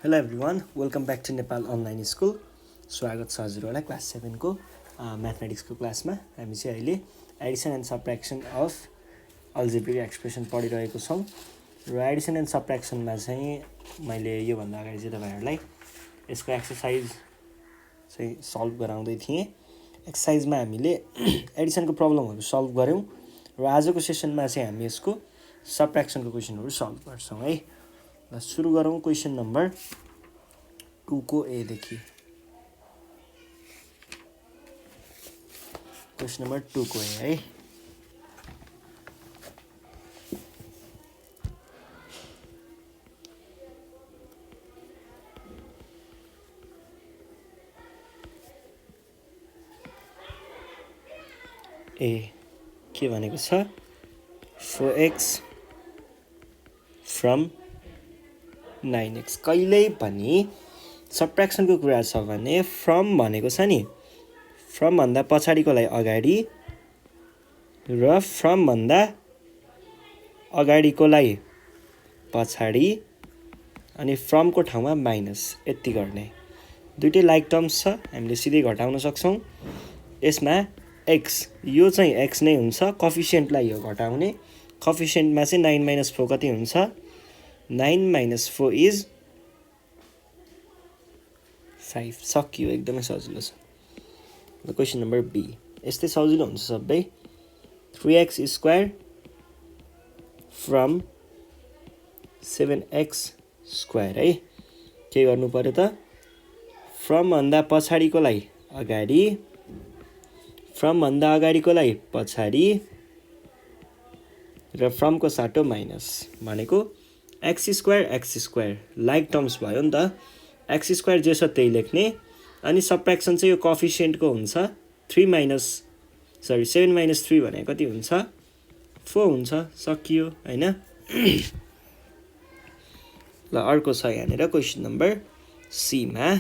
Hello everyone, welcome back to Nepal online school. स्वागत छ हजुरहरुलाई class 7 को म्याथमेटिक्स को क्लासमा. हामी चाहिँ अहिले addition and subtraction of algebraic expression पढिरहेको छौं. र एडिसन एन्ड सबट्र्याक्सन मा चाहिँ मैले यो भन्दा अगाडि चाहिँ तपाईहरुलाई यसको एक्सरसाइज चाहिँ सल्भ गराउँदै थिए. एक्सरसाइजमा हामीले एडिसनको प्रब्लमहरु सल्भ गर्यौं र आजको सेसनमा चाहिँ हामी यसको सबट्र्याक्सनको क्वेशनहरु सल्भ गर्छौं है. ल सुरु गरौं क्वेशन नम्बर 2 को ए देखि. क्वेशन नम्बर 2 को ए है. ए के भनेको छ 4x from 9x. कहिल्यै पनि सबट्र्याक्सनको कुरा छ भने फ्रम भनेको छ नि, फ्रम भन्दा पछाडीकोलाई अगाडि र फ्रम भन्दा अगाडिकोलाई पछाडी अनि फ्रमको ठाउँमा माइनस यति गर्ने. दुईटै लाइक टर्म्स छ, हामीले सिधै घटाउन सक्छौं. यसमा x यो चाहिँ x नै हुन्छ, कोएफिसिएन्टलाई यो घटाउने. कोएफिसिएन्टमा चाहिँ 9 - 4 कति हुन्छ? 9 - 4 is 5. सकियो, एकदमै सजिलो छ. ल क्वेशन नम्बर बी. यस्तै सजिलो हुन्छ सबै. 3x squared from 7x squared है. के गर्नु पर्यो त? फ्रम भन्दा पछाडीकोलाई अगाडि, फ्रम भन्दा अगाडिकोलाई पछाडी र फ्रमको साटो माइनस भनेको x स्क्वायर लाइक टर्म्स भयो नि त. x स्क्वायर जे छ त्यही लेख्ने. अनि सबट्र्याक्सन चाहिँ यो कोएफिसिएन्टको हुन्छ. 7 - 3 भने कति हुन्छ? 4 हुन्छ. सकियो हैन. ल अर्को छ यहाँनेर क्वेशन नम्बर सी मा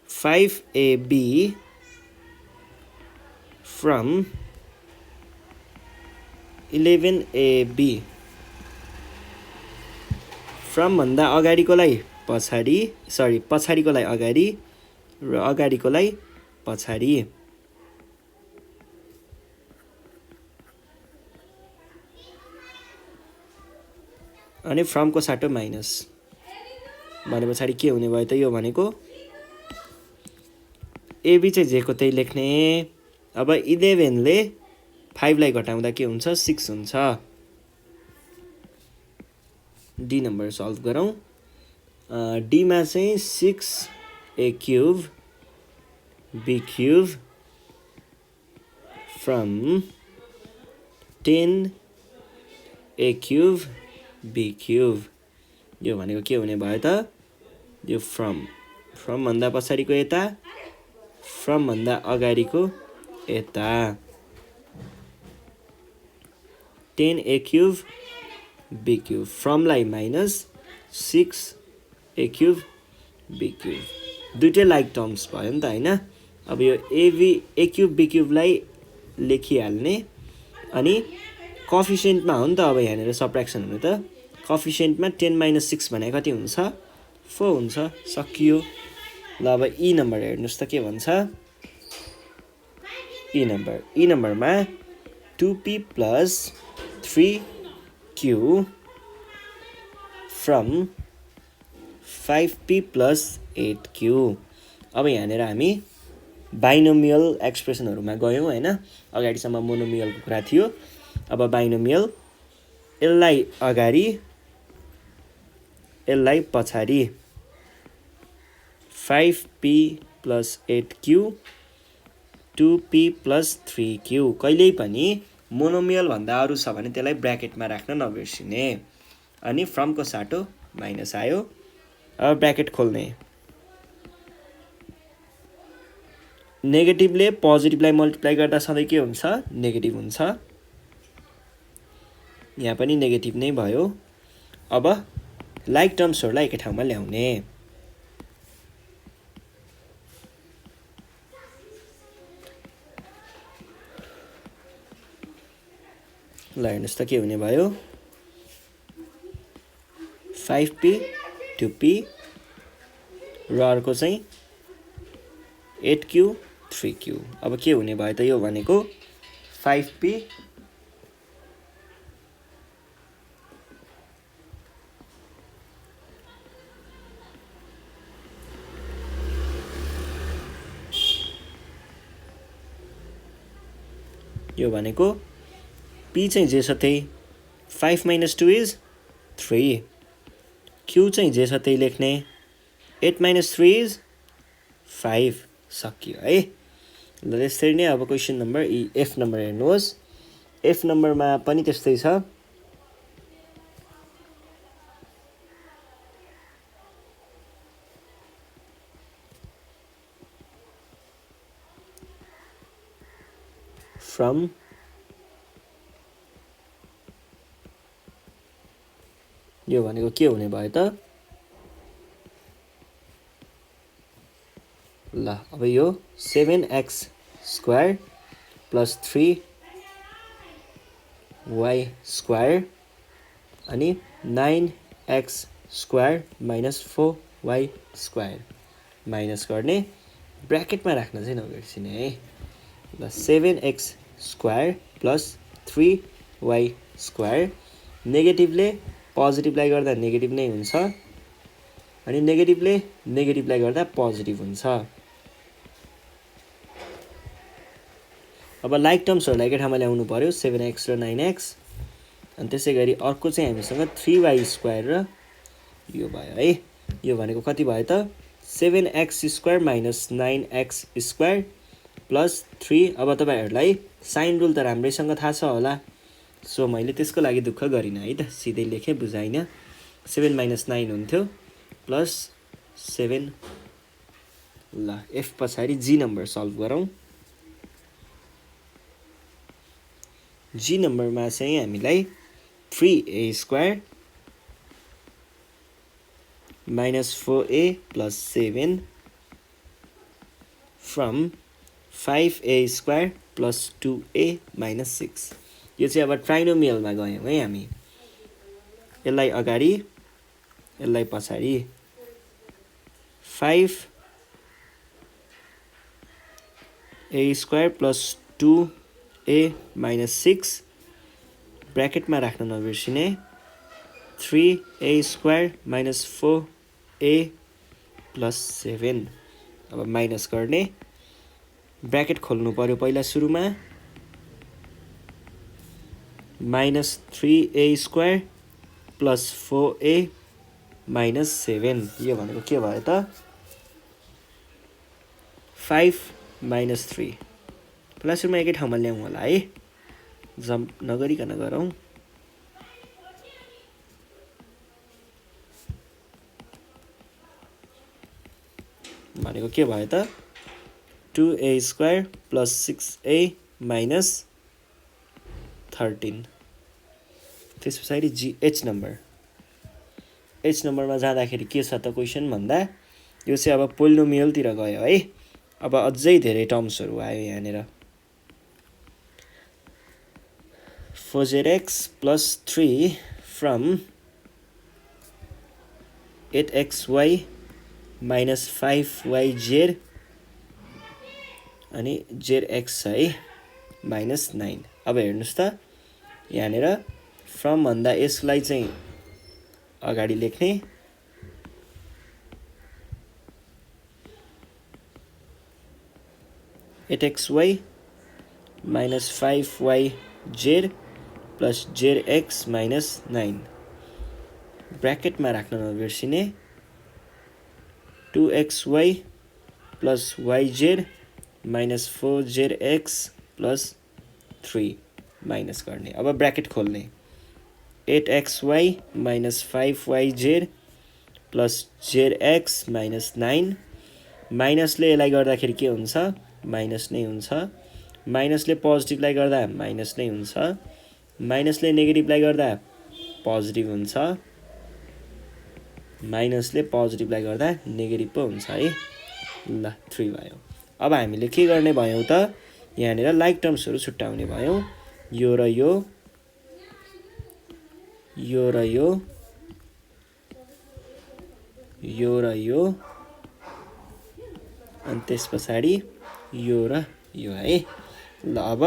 5ab from 11ab. फ्रम भन्दा अगाडिकोलाई पछाडी, पछाडीकोलाई अगाडि र अगाडिकोलाई पछाडी. अनि फ्रमको साटो माइनस भने पछाडी के हुने भयो त? यो भनेको एबी चाहिँ जेको त्यही लेख्ने. अब 11 ले 5 लाई घटाउँदा के हुन्छ? 6 हुन्छ. डी नम्बर सल्भ गरौँ. डी मा चाहिँ 6a³ b³ from 10a³ b³. यो भनेको के हुने भयो त? यो फ्रम भन्दा पछाडीको यता, फ्रम भन्दा अगाडिको यता. 10a³ b³. फ्रमलाई माइनस 6a³ b³. दुईटै लाइक टर्म्स भयो नि त हैन. अब यो a³ b³ लाई लेखिहाल्ने. अनि कोएफिसिएन्टमा हो नि त अब यहाँनेर सबट्र्याक्सन हुने त. कोएफिसिएन्टमा 10 - 6 भने कति हुन्छ? 4 हुन्छ. सकियो. ल अब ई नम्बर हेर्नुस् त के भन्छ. ई नम्बरमा 2p + 3q from 5p + 8q. अब यहाँनेर हामी बाइनोमियल एक्सप्रेसनहरुमा गयौं हैन. अगाडिसम्म मोनोमियलको कुरा थियो. अब बाइनोमियल, यसलाई अगाडि यसलाई पछाडी. 5p + 8q 2p + 3q. कहिल्यै पनि मोनोमियल भन्दा अरु छ भने त्यसलाई ब्र्याकेटमा राख्न नबिर्सिने. अनि फ्रमको साटो माइनस आयो. अब ब्र्याकेट खोल्ने. नेगेटिभले पोजिटिभलाई मल्टिप्लाई गर्दा सधैँ के हुन्छ? नेगेटिभ हुन्छ. यहाँ पनि नेगेटिभ नै भयो. अब लाइक टर्म्सहरुलाई एकै ठाउँमा ल्याउने. ल हेर्नुस् त के हुने भयो. 5p 2p र अर्को चाहिँ 8q 3q। अब के हुने भयो त यो भनेको 5p यो भनेको p चाहिँ जे छ त्यही 5 - 2 is 3, q चाहिँ जे छ त्यही लेख्ने 8 - 3 is 5। सकियो है। ल यसरी नै अब क्वेशन नम्बर एफ नम्बर हेर्नुहोस्। एफ नम्बरमा पनि त्यस्तै छ। फ्रम यो भनेको के हुने भयो त? ल अब यो 7x² + 3y² अनि 9x² - 4y² माइनस गर्ने, ब्र्याकेटमा राख्न चाहिँ नबिर्सिने है। ल 7x² + 3y² नेगेटिभले पोजिटिभलाई गर्दा नेगेटिभ नै हुन्छ अनि नेगेटिभले नेगेटिभलाई गर्दा पोजिटिभ हुन्छ। अब लाइक टर्म्सहरुलाई एकै ठाउँमा ल्याउनु पर्यो 7x र 9x अनि त्यसैगरी अर्को चाहिँ हामीसँग 3y² र यो भयो है। यो भनेको कति भयो त 7x² - 9x² + 3। अब तपाईहरुलाई साइन रुल त राम्रैसँग थाहा छ होला, सो मैले त्यसको लागि दुःख गरिन है त, सिधै लेखे बुझाइन। 7 - 9 हुन्थ्यो प्लस 7। ल एफ पछाडि जी नम्बर सल्भ गरौँ। जी नम्बरमा चाहिँ हामीलाई 3a² - 4a + 7 from 5a² + 2a - 6। यो चाहिँ अब ट्राइनोमियलमा गयौँ है हामी। यसलाई अगाडि यसलाई पछाडि 5a² + 2a - 6 ब्र्याकेटमा राख्न नबिर्सिने 3a² - 4a + 7। अब माइनस गर्ने, ब्र्याकेट खोल्नु पर्यो पहिला सुरुमा -3a² + 4a - 7। यो भनेको के भयो त 5 - 3। पहिला सुरुमा एकै ठाउँमा ल्याउँ होला है, जम्प नगरिकन गरौँ। भनेको के भयो त 2a² + 6a - 13। त्यस पछाडि एच नम्बर। एच नम्बरमा जाँदाखेरि के छ त क्वेसन भन्दा यो चाहिँ अब पोलिनोमियलतिर गयो है। अब अझै धेरै टर्म्सहरु आयो यहाँनेर। 4zx + 3 from 8xy - 5yz अनि zx है -9। अब हेर्नुस् त यहाँनेर फ्रम भन्दा यसलाई चाहिँ अगाडि लेख्ने, (8xy - 5yz + zx - 9) ब्र्याकेटमा राख्न नबिर्सिने 2xy + yz - 4zx + 3 माइनस गर्ने। अब ब्र्याकेट खोल्ने 8xy - 5yz + zx - 9 माइनसले यसलाई गर्दाखेरि के हुन्छ माइनस नै हुन्छ, माइनसले पोजिटिभलाई गर्दा माइनस नै हुन्छ, माइनसले नेगेटिभलाई गर्दा पोजिटिभ हुन्छ, माइनसले पोजिटिभलाई गर्दा नेगेटिभ पो हुन्छ है। ल 3 भयो। अब हामीले के गर्ने भयौं त यहाँनेर लाइक टर्म्सहरु छुट्याउने भयौं, यो र यो, यो र यो यो र यो अनि त्यसपछि यो र यो है। ल अब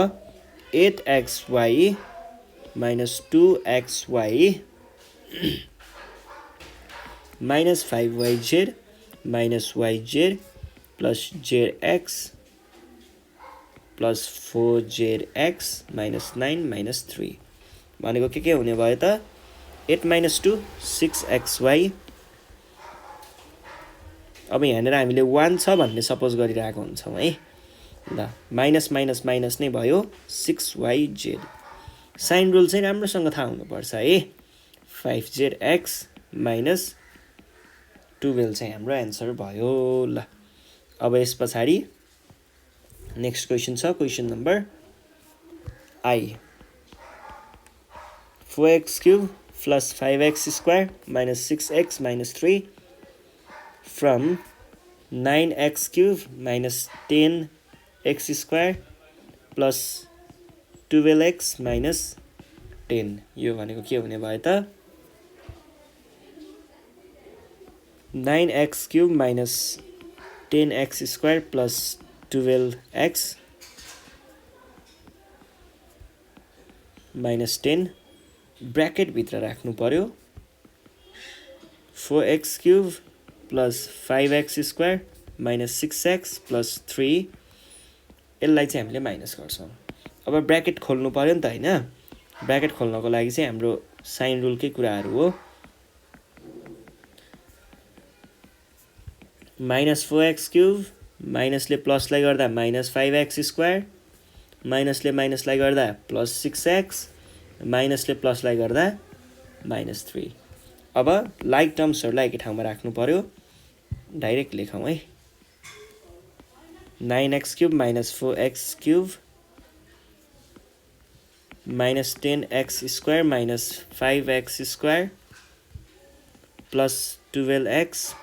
8xy minus 2xy minus 5yz minus yz plus zx plus 4zx minus 9 minus 3 भनेको के हुने भयो त 8 minus 2 6xy। अब यहाँनिर हामीले 1 छ भन्ने सपोज गरिरहेको हुन्छौँ है। ल माइनस माइनस माइनस नै भयो 6yz। साइन रुल चाहिँ राम्रोसँग थाहा हुनुपर्छ है। 5zx minus 12 चाहिँ हाम्रो एन्सर भयो। ल अब यस पछाडि नेक्स्ट क्वेशन छ question number I 4x³ plus 5x² minus 6x minus 3 from 9x³ minus 10x² plus 12x minus 10 यो भनेको के हुने भयो त 9x³ minus 10x² plus 12x minus 10 bracket भित्र राख्नु पर्यो 4x³ plus 5x² minus 6x plus 3 यसलाई चाहिँ हामीले माइनस गर्छौं। अब ब्रैकेट खोल्नु पर्यो नि त हैन। ब्रैकेट खोल्नको लागि चाहिँ हाम्रो साइन रुलकै कुराहरु हो। minus 4x³ माइनसले प्लसलाई गर्दा minus 5x² माइनसले माइनसलाई गर्दा plus 6x माइनसले प्लसलाई गर्दा minus 3। अब लाइक टर्म्सहरुलाई एकै ठाउँमा राख्नु पर्यो। डाइरेक्ट लेखौं है 9x³ minus 4x³ minus 10x² minus 5x² plus 12x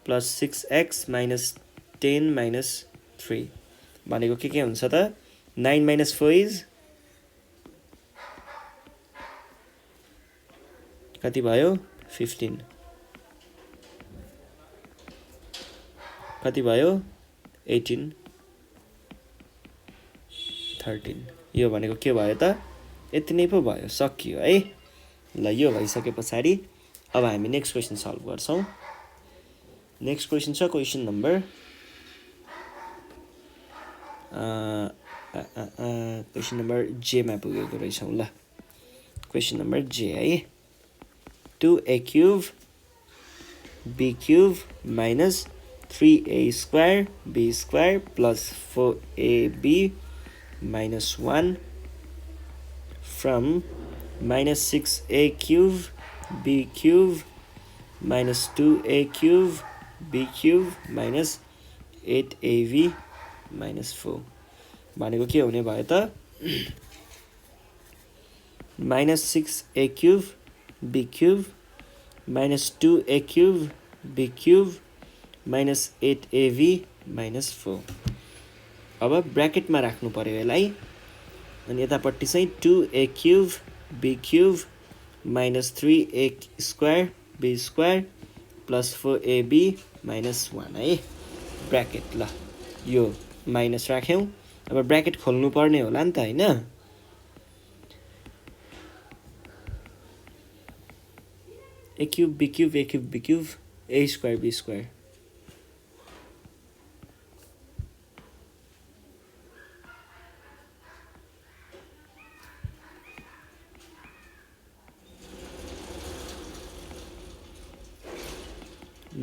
plus 6x minus 10 minus 3 भनेको के हुन्छ त 9 minus 4 is कति भयो 15 कति भयो 18 13 यो भनेको के भयो त यति नै पो भयो सकियो है। ल यो भइसकेपछि अब हामी नेक्स्ट क्वेशन सल्भ गर्छौं। नेक्स्ट क्वेशन छ question number question number J मा पुगेको रहेछौं। ल क्वेशन नम्बर J है 2a³ b³ minus 3a² b² plus 4ab minus 1 from minus 6a³ b³ minus 2a³ b³ minus 8ab minus 4 भनेको के हुने भयो त minus 6a³ b³ minus 2a³ b³ minus 8ab minus 4 अब ब्रैकेटमा राख्नु पर्यो यसलाई। अनि यतापट्टि चाहिँ 2a³ b³ minus 3a² b² plus 4ab minus 1 है ब्रैकेट। ल यो माइनस राख्यौं। अब ब्रैकेट खोल्नु पर्ने होला नि त हैन। a³ b³ a³ b³ a² b²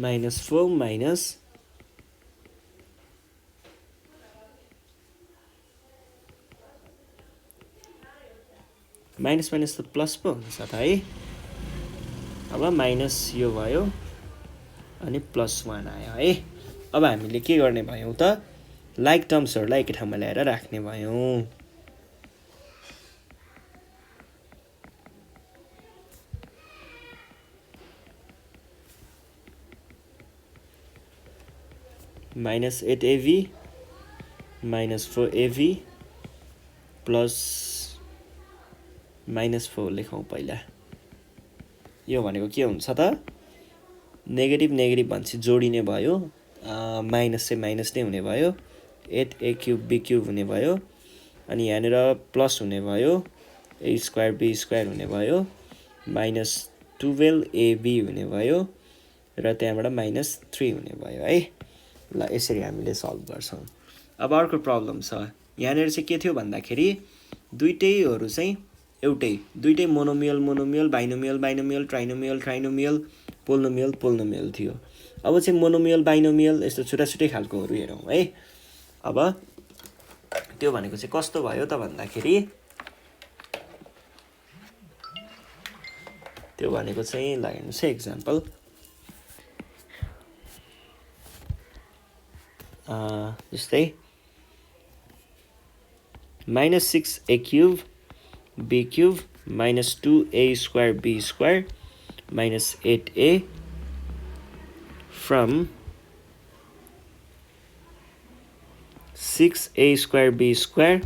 minus 4 minus minus minus त प्लस पो हुन्छ त है। अब माइनस यो भयो अनि प्लस 1 आयो है। अब हामीले के गर्ने भयौं त लाइक टर्म्सहरुलाई एकै ठाउँमा ल्याएर राख्ने भयौं। minus 8ab minus 4ab plus minus 4 लेखौं पहिला। यो भनेको के हुन्छ त नेगेटिभ नेगेटिभ भनेपछि जोडिने भयो माइनस चाहिँ माइनस नै हुने भयो 8a क्युब b क्युब हुने भयो अनि यहाँनिर प्लस हुने भयो a स्क्वायर b स्क्वायर हुने भयो माइनस 12ab हुने भयो र त्यहाँबाट माइनस 3 हुने भयो है ल यसरी हामीले सल्भ गर्छौं अब अर्को प्रब्लम छ यहाँनिर चाहिँ के थियो भन्दाखेरि दुईटैहरु चाहिँ दुईटै monomial monomial binomial binomial trinomial trinomial polynomial polynomial थियो अब चाहिँ मोनोमियल बाइनोमियल यस्तो छुटा छुटै खालकोहरु हेरौं है अब त्यो भनेको चाहिँ कस्तो भयो त भन्दाखेरि त्यो भनेको चाहिँ ल हेर्नुस् है एक्जाम्पल जस्तै minus 6a cube b cube minus 2a square b square minus 8a from 6a square b square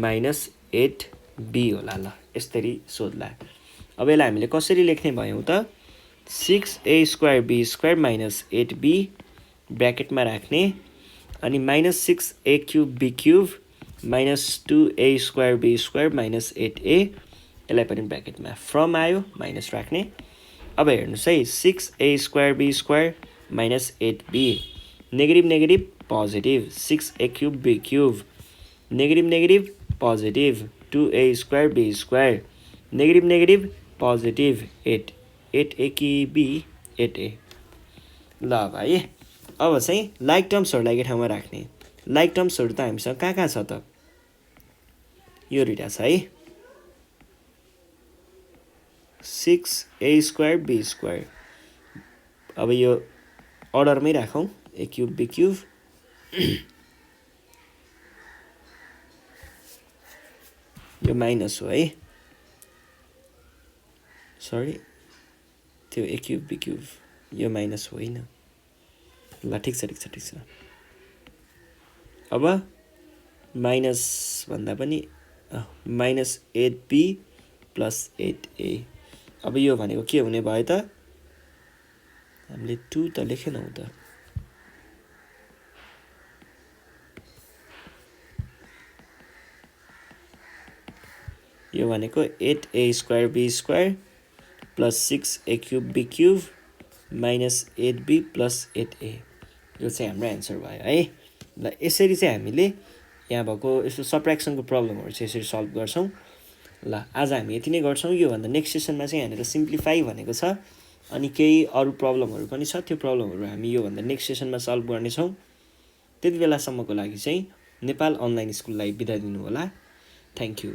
minus 8b होला ल यसरी सोध्ला अब यसलाई हामीले कसरी लेख्ने भयौं त 6a square b square minus 8b ब्र्याकेटमा राख्ने अनि minus 6a cube b cube minus 2a square b square minus 8a यसलाई पनि ब्र्याकेटमा फ्रम आयो माइनस राख्ने अब हेर्नुस् है 6a square b square minus 8b negative negative positive 6a cube b cube negative negative positive 2a square b square negative negative positive 8a कि b 8a ल भाइ अब चाहिँ लाइक टर्म्सहरुलाई एकै ठाउँमा राख्ने लाइक टर्म्सहरु त हामीसँग कहाँ छ त यो दुईटा छ है 6a square b square अब यो अर्डरमै राखौं a cube b cube यो माइनस हो है सरी त्यो a cube b cube यो माइनस होइन ल ठीक छ अब माइनस भन्दा पनि माइनस 8b प्लस 8a अब यो भनेको के हुने भयो त हामीले 2 त लेखेनौ त यो भनेको 8a square b square plus 6a cube b cube minus 8b plus 8a यो चाहिँ हाम्रो आन्सर भयो है ल यसरी चाहिँ हामीले यहाँ भएको यस्तो सबट्र्याक्सनको प्रब्लमहरु चाहिँ यसरी सल्भ गर्छौं ल आज हामी यति नै गर्छौं यो भन्दा नेक्स्ट सेसनमा चाहिँ यहाँनिर सिम्प्लिफाई भनेको छ अनि केही अरु प्रब्लमहरु पनि छ त्यो प्रब्लमहरु हामी यो भन्दा नेक्स्ट सेसनमा सल्भ गर्ने छौं त्यति बेलासम्मको लागि चाहिँ नेपाल अनलाइन स्कुललाई बिदा दिनु होला थ्यांक यू